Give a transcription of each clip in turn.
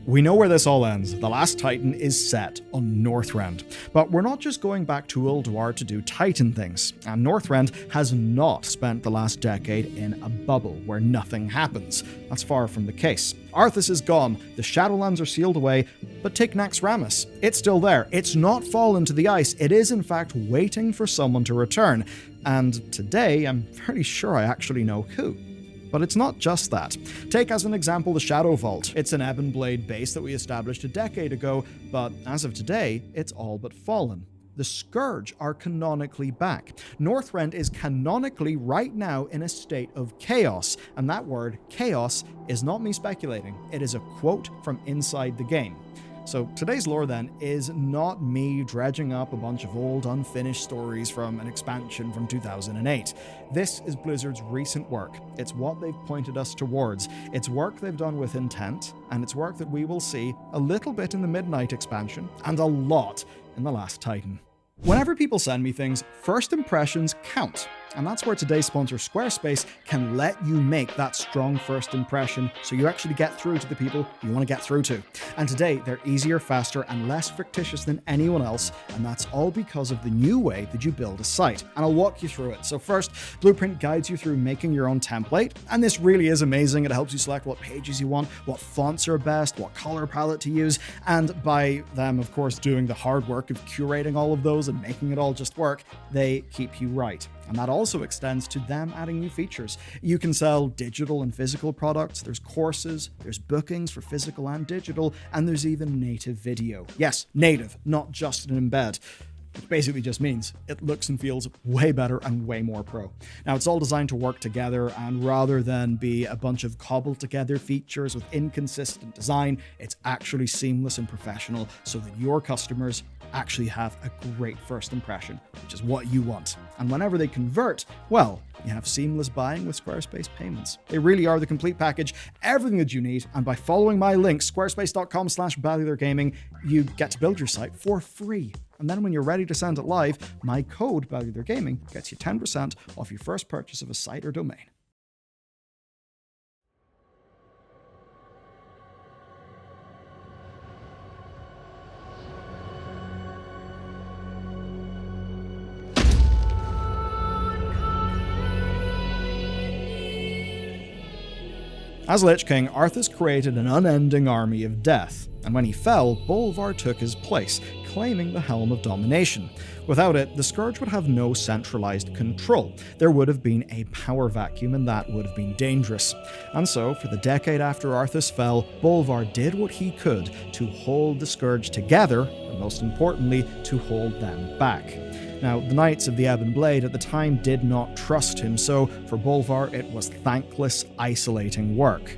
We know where this all ends. The last Titan is set on Northrend. But we're not just going back to Ulduar to do Titan things. And Northrend has not spent the last decade in a bubble where nothing happens. That's far from the case. Arthas is gone, the Shadowlands are sealed away, but take Naxxramas. It's still there. It's not fallen to the ice. It is in fact waiting for someone to return. And today, I'm pretty sure I actually know who. But it's not just that. Take as an example the Shadow Vault. It's an Ebon Blade base that we established a decade ago, but as of today, it's all but fallen. The Scourge are canonically back. Northrend is canonically right now in a state of chaos, and that word, chaos, is not me speculating. It is a quote from inside the game. So today's lore then is not me dredging up a bunch of old unfinished stories from an expansion from 2008. This is Blizzard's recent work. It's what they've pointed us towards. It's work they've done with intent, and it's work that we will see a little bit in the Midnight expansion and a lot in the Last Titan. Whenever people send me things, first impressions count. And that's where today's sponsor Squarespace can let you make that strong first impression so you actually get through to the people you want to get through to. And today, they're easier, faster, and less fictitious than anyone else, and that's all because of the new way that you build a site. And I'll walk you through it. So first, Blueprint guides you through making your own template, and this really is amazing. It helps you select what pages you want, what fonts are best, what color palette to use, and by them, of course, doing the hard work of curating all of those and making it all just work, they keep you right. And that also extends to them adding new features. You can sell digital and physical products, there's courses, there's bookings for physical and digital, and there's even native video. Yes, native, not just an embed. Which basically just means it looks and feels way better and way more pro. Now, it's all designed to work together, and rather than be a bunch of cobbled together features with inconsistent design, it's actually seamless and professional so that your customers actually have a great first impression, which is what you want. And whenever they convert, well, you have seamless buying with Squarespace payments. They really are the complete package, everything that you need, and by following my link, squarespace.com/BellularGaming, you get to build your site for free. And then when you're ready to send it live, my code, BellularGaming, gets you 10% off your first purchase of a site or domain. As Lich King, Arthas created an unending army of death, and when he fell, Bolvar took his place, claiming the Helm of Domination. Without it, the Scourge would have no centralized control. There would have been a power vacuum, and that would have been dangerous. And so, for the decade after Arthas fell, Bolvar did what he could to hold the Scourge together, and most importantly, to hold them back. Now, the Knights of the Ebon Blade at the time did not trust him, so for Bolvar it was thankless, isolating work.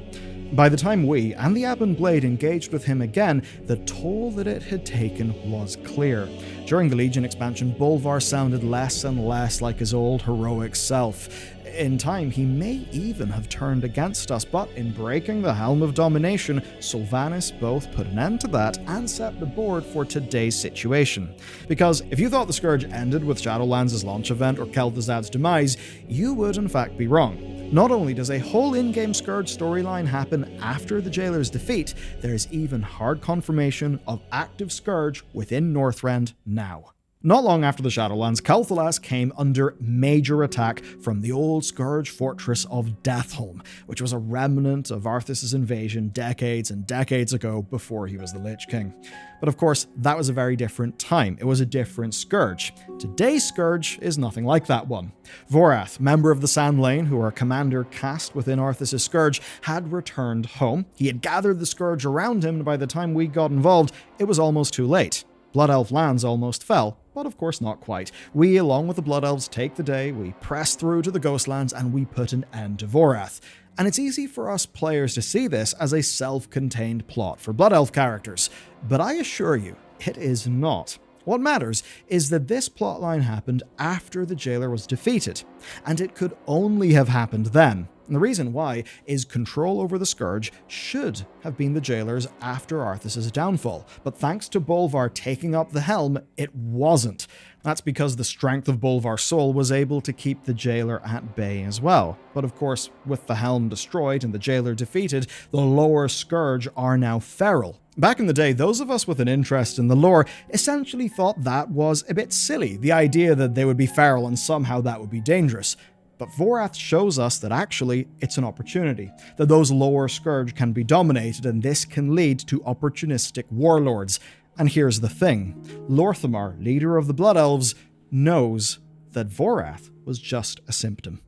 By the time we and the Ebon Blade engaged with him again, the toll that it had taken was clear. During the Legion expansion, Bolvar sounded less and less like his old heroic self. In time, he may even have turned against us, but in breaking the Helm of Domination, Sylvanas both put an end to that and set the board for today's situation. Because if you thought the Scourge ended with Shadowlands' launch event or Kel'Thuzad's demise, you would in fact be wrong. Not only does a whole in-game Scourge storyline happen after the Jailer's defeat, there is even hard confirmation of active Scourge within Northrend now. Not long after the Shadowlands, Kel'Thuzad came under major attack from the old Scourge fortress of Deathholm, which was a remnant of Arthas' invasion decades and decades ago before he was the Lich King. But of course, that was a very different time. It was a different Scourge. Today's Scourge is nothing like that one. Vorath, member of the Sand Lane, who are a commander cast within Arthas' Scourge, had returned home. He had gathered the Scourge around him, and by the time we got involved, it was almost too late. Blood Elf lands almost fell, but of course not quite. We, along with the Blood Elves, take the day, we press through to the Ghostlands, and we put an end to Vorath. And it's easy for us players to see this as a self-contained plot for Blood Elf characters, but I assure you, it is not. What matters is that this plotline happened after the Jailer was defeated, and it could only have happened then, And the reason why is control over the Scourge should have been the Jailer's after Arthas' downfall, but thanks to Bolvar taking up the helm, it wasn't. That's because the strength of Bolvar's soul was able to keep the Jailer at bay as well. But of course, with the helm destroyed and the Jailer defeated, the lower Scourge are now feral. Back in the day, those of us with an interest in the lore essentially thought that was a bit silly, the idea that they would be feral and somehow that would be dangerous. But Vorath shows us that actually it's an opportunity, that those lower Scourge can be dominated and this can lead to opportunistic warlords. And here's the thing, Lorthamar, leader of the Blood Elves, knows that Vorath was just a symptom.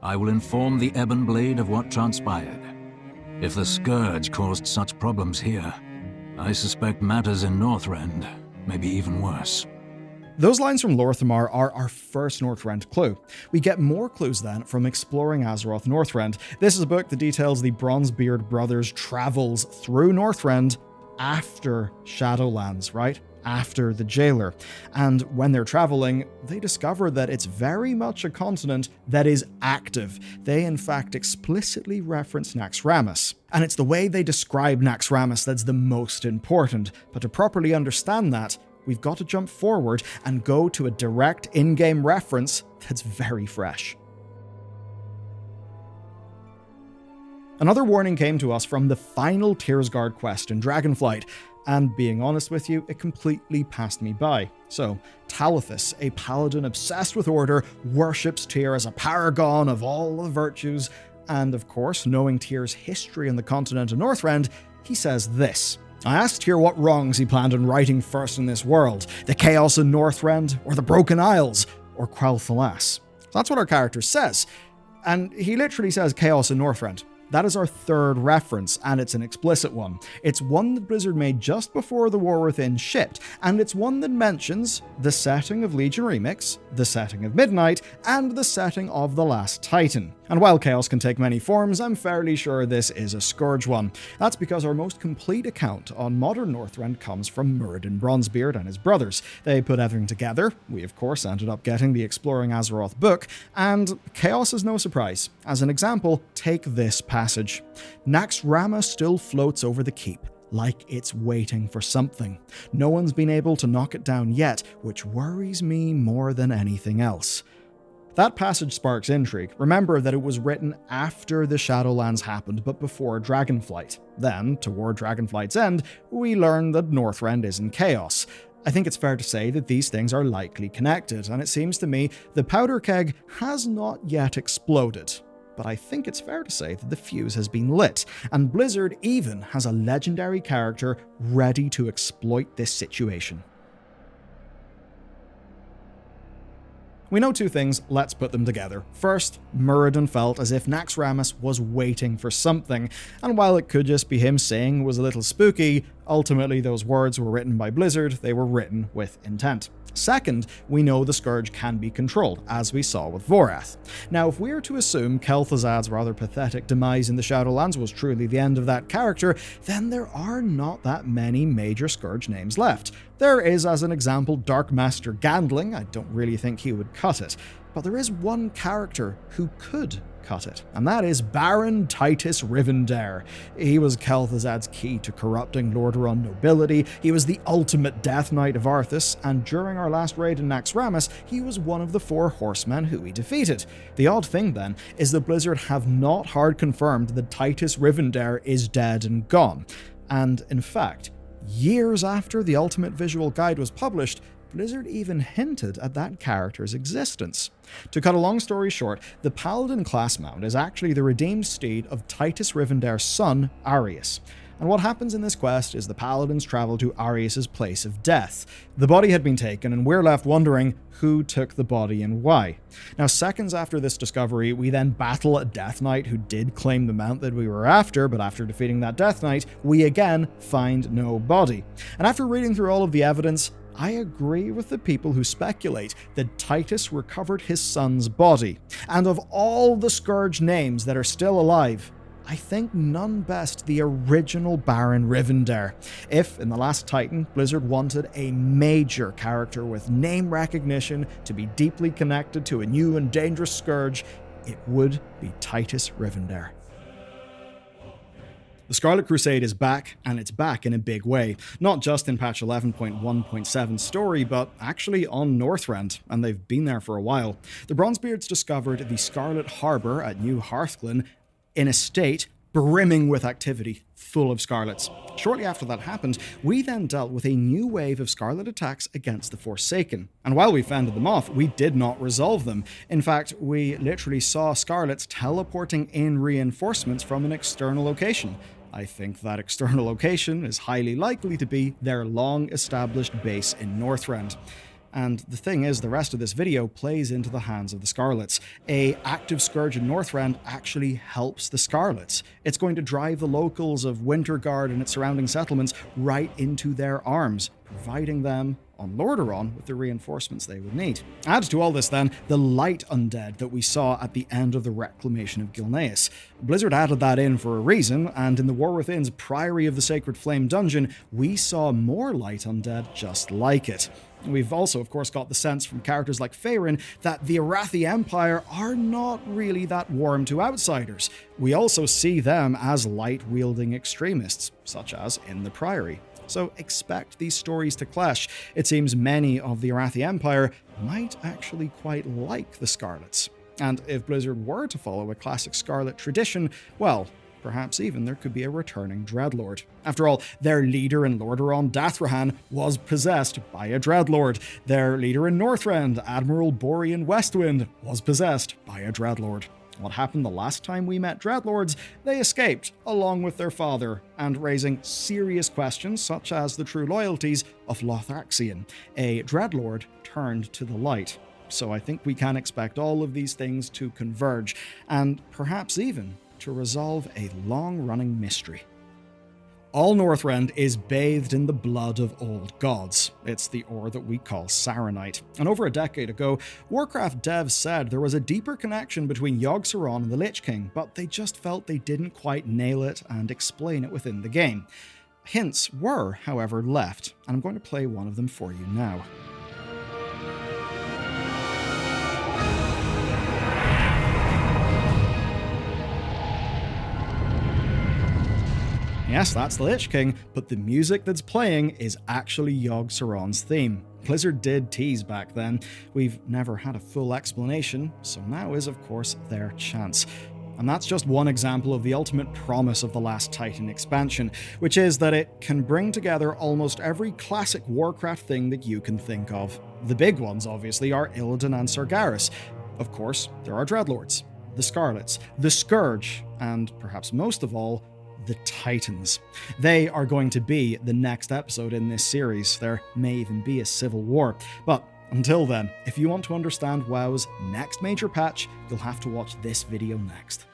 I will inform the Ebon Blade of what transpired. If the Scourge caused such problems here, I suspect matters in Northrend may be even worse. Those lines from Lorthamar are our first Northrend clue. We get more clues then from exploring Azeroth Northrend. This is a book that details the Bronzebeard brothers' travels through Northrend after Shadowlands, right? After the Jailer. And when they're traveling, they discover that it's very much a continent that is active. They in fact explicitly reference Naxxramas. And it's the way they describe Naxxramas that's the most important. But to properly understand that, we've got to jump forward and go to a direct in-game reference that's very fresh. Another warning came to us from the final Tyrsgard quest in Dragonflight, and being honest with you, it completely passed me by. So, Talithus, a paladin obsessed with order, worships Tyr as a paragon of all the virtues, and of course, knowing Tyr's history in the continent of Northrend, he says this. I asked Tyr what wrongs he planned on righting first in this world, the chaos in Northrend, or the Broken Isles, or Quel'Thalas. That's what our character says, and he literally says chaos in Northrend. That is our third reference, and it's an explicit one. It's one that Blizzard made just before the War Within shipped, and it's one that mentions the setting of Legion Remix, the setting of Midnight, and the setting of The Last Titan. And while chaos can take many forms, I'm fairly sure this is a Scourge one. That's because our most complete account on modern Northrend comes from Muradin Bronzebeard and his brothers. They put everything together. We of course ended up getting the Exploring Azeroth book, and chaos is no surprise. As an example, take this passage. Naxxramas still floats over the keep, like it's waiting for something. No one's been able to knock it down yet, which worries me more than anything else. That passage sparks intrigue. Remember that it was written after the Shadowlands happened, but before Dragonflight. Then, toward Dragonflight's end, we learn that Northrend is in chaos. I think it's fair to say that these things are likely connected, and it seems to me the powder keg has not yet exploded. But I think it's fair to say that the fuse has been lit, and Blizzard even has a legendary character ready to exploit this situation. We know two things, let's put them together. First, Muradin felt as if Naxxramas was waiting for something, and while it could just be him saying it was a little spooky, ultimately those words were written by Blizzard, they were written with intent. Second, we know the Scourge can be controlled, as we saw with Vorath. Now, if we are to assume Kel'Thuzad's rather pathetic demise in the Shadowlands was truly the end of that character, then there are not that many major Scourge names left. There is, as an example, Dark Master Gandling. I don't really think he would cut it. But there is one character who could cut it, and that is Baron Titus Rivendare. He was Kel'Thuzad's key to corrupting Lordaeron nobility, he was the ultimate Death Knight of Arthas, and during our last raid in Naxxramas, he was one of the 4 horsemen who we defeated. The odd thing then is that Blizzard have not hard confirmed that Titus Rivendare is dead and gone, and in fact, years after the Ultimate Visual Guide was published, Blizzard even hinted at that character's existence. To cut a long story short, the Paladin class mount is actually the redeemed steed of Titus Rivendare's son, Arius. And what happens in this quest is the Paladins travel to Arius' place of death. The body had been taken, and we're left wondering who took the body and why. Now, seconds after this discovery, we then battle a Death Knight who did claim the mount that we were after, but after defeating that Death Knight, we again find no body. And after reading through all of the evidence, I agree with the people who speculate that Titus recovered his son's body. And of all the Scourge names that are still alive, I think none best the original Baron Rivendare. If, in The Last Titan, Blizzard wanted a major character with name recognition to be deeply connected to a new and dangerous Scourge, it would be Titus Rivendare. The Scarlet Crusade is back, and it's back in a big way. Not just in patch 11.1.7 story, but actually on Northrend, and they've been there for a while. The Bronzebeards discovered the Scarlet Harbour at New Hearthglen in a state brimming with activity, full of Scarlets. Shortly after that happened, we then dealt with a new wave of Scarlet attacks against the Forsaken. And while we fended them off, we did not resolve them. In fact, we literally saw Scarlets teleporting in reinforcements from an external location. I think that external location is highly likely to be their long-established base in Northrend. And the thing is, the rest of this video plays into the hands of the Scarlets. A active Scourge in Northrend actually helps the Scarlets. It's going to drive the locals of Winterguard and its surrounding settlements right into their arms, providing them on Lordaeron with the reinforcements they would need. Add to all this then the light undead that we saw at the end of the Reclamation of Gilneas. Blizzard added that in for a reason, and in the War Within's Priory of the Sacred Flame dungeon, we saw more light undead just like it. We've also, of course, got the sense from characters like Faerun that the Arathi Empire are not really that warm to outsiders. We also see them as light-wielding extremists, such as in the Priory. So expect these stories to clash. It seems many of the Arathi Empire might actually quite like the Scarlets. And if Blizzard were to follow a classic Scarlet tradition, well, perhaps even there could be a returning Dreadlord. After all, their leader in Lordaeron, Dathrahan, was possessed by a Dreadlord. Their leader in Northrend, Admiral Borean Westwind, was possessed by a Dreadlord. What happened the last time we met Dreadlords? They escaped, along with their father, and raising serious questions such as the true loyalties of Lothaxion, a Dreadlord turned to the light. So I think we can expect all of these things to converge, and perhaps even to resolve a long-running mystery. All Northrend is bathed in the blood of old gods. It's the ore that we call Saronite. And over a decade ago, Warcraft devs said there was a deeper connection between Yogg-Saron and the Lich King, but they just felt they didn't quite nail it and explain it within the game. Hints were, however, left, and I'm going to play one of them for you now. Yes, that's the Lich King, but the music that's playing is actually Yogg-Saron's theme. Blizzard did tease back then. We've never had a full explanation, so now is, of course, their chance. And that's just one example of the ultimate promise of the Last Titan expansion, which is that it can bring together almost every classic Warcraft thing that you can think of. The big ones, obviously, are Illidan and Sargeras. Of course, there are Dreadlords, the Scarlets, the Scourge, and perhaps most of all, the Titans. They are going to be the next episode in this series. There may even be a civil war. But until then, if you want to understand WoW's next major patch, you'll have to watch this video next.